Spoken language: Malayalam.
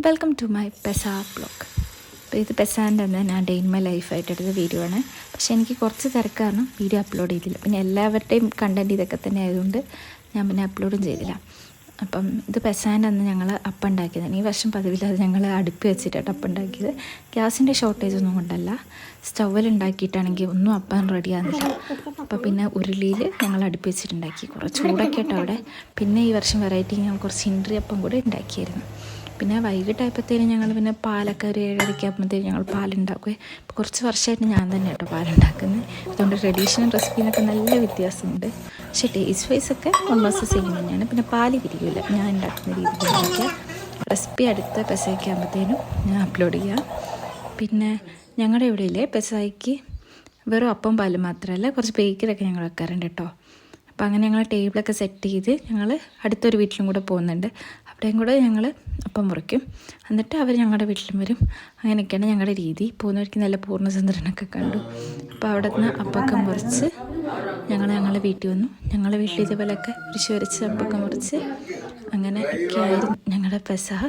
വെൽക്കം ടു മൈ പെസ ബ്ലോഗ്. അപ്പോൾ ഇത് പെസാൻ്റെ തന്നെ ഞാൻ ഡേ ഇൻ മൈ ലൈഫായിട്ട് എടുത്ത വീഡിയോ ആണ്. പക്ഷേ എനിക്ക് കുറച്ച് തിരക്കാരണം വീഡിയോ അപ്ലോഡ് ചെയ്തില്ല. പിന്നെ എല്ലാവരുടെയും കണ്ടൻറ്റ് ഇതൊക്കെ തന്നെ ആയതുകൊണ്ട് ഞാൻ പിന്നെ അപ്ലോഡും ചെയ്തില്ല. അപ്പം ഇത് പെസാൻ്റെ അന്ന് ഞങ്ങൾ അപ്പം ഉണ്ടാക്കിയതാണ്. ഈ വർഷം പതിവില്ലാതെ ഞങ്ങൾ അടുപ്പ് വെച്ചിട്ടാണ് അപ്പം ഉണ്ടാക്കിയത്. ഗ്യാസിൻ്റെ ഷോർട്ടേജ് ഒന്നും കൊണ്ടല്ല, സ്റ്റൗവിൽ ഉണ്ടാക്കിയിട്ടാണെങ്കിൽ ഒന്നും അപ്പം റെഡിയാകുന്നില്ല. അപ്പോൾ പിന്നെ ഉരുളിയിൽ ഞങ്ങൾ അടുപ്പ് വെച്ചിട്ടുണ്ടാക്കി. കുറച്ച് ചൂടൊക്കെ ആയിട്ട് അവിടെ. പിന്നെ ഈ വർഷം വെറൈറ്റി ഞങ്ങൾ കുറച്ച് ഇൻട്രി അപ്പം കൂടെ ഉണ്ടാക്കിയായിരുന്നു. പിന്നെ വൈകിട്ടായപ്പോഴത്തേനും ഞങ്ങൾ പിന്നെ പാലൊക്കെ ഒരു 7:30 ആകുമ്പോഴത്തേനും ഞങ്ങൾ പാലുണ്ടാക്കുകയും ഇപ്പോൾ കുറച്ച് വർഷമായിട്ട് ഞാൻ തന്നെ കേട്ടോ പാലുണ്ടാക്കുന്നത്. അതുകൊണ്ട് ട്രഡീഷണൽ റെസിപ്പിനൊക്കെ നല്ല വ്യത്യാസമുണ്ട്. പക്ഷേ ടേസ്റ്റ് വൈസ് ഒക്കെ ഓൾമോസ്റ്റ് സെയിം തന്നെയാണ്. പിന്നെ പാല് വിരിയില്ല ഞാൻ ഉണ്ടാക്കുന്ന രീതിയിൽ ഉണ്ടാക്കിയ റെസിപ്പി അടുത്ത പെസയ്ക്ക് ആകുമ്പോഴത്തേനും ഞാൻ അപ്ലോഡ് ചെയ്യാം. പിന്നെ ഞങ്ങളുടെ ഇവിടെയില്ലേ പെസയ്ക്ക് വെറും അപ്പം പാല് മാത്രമല്ല, കുറച്ച് ബേക്കറൊക്കെ ഞങ്ങൾ വെക്കാറുണ്ട് കേട്ടോ. അപ്പോൾ അങ്ങനെ ഞങ്ങൾ ടേബിളൊക്കെ സെറ്റ് ചെയ്ത് ഞങ്ങൾ അടുത്തൊരു വീട്ടിലും കൂടെ പോകുന്നുണ്ട്. അവിടെയും കൂടെ ഞങ്ങൾ അപ്പം മുറിക്കും. എന്നിട്ട് അവർ ഞങ്ങളുടെ വീട്ടിലും വരും. അങ്ങനെയൊക്കെയാണ് ഞങ്ങളുടെ രീതി. പോകുന്നവർക്ക് നല്ല പൂർണ്ണചന്ദ്രനൊക്കെ കണ്ടു. അപ്പോൾ അവിടെ നിന്ന് അപ്പമൊക്കെ മുറിച്ച് ഞങ്ങളുടെ വീട്ടിൽ വന്നു. ഞങ്ങളുടെ വീട്ടിൽ ഇതേപോലെയൊക്കെ കുരിശ് വരച്ച് അപ്പമൊക്കെ മുറിച്ച് അങ്ങനെ ഒക്കെ ആയിരുന്നു ഞങ്ങളുടെ പെസഹ.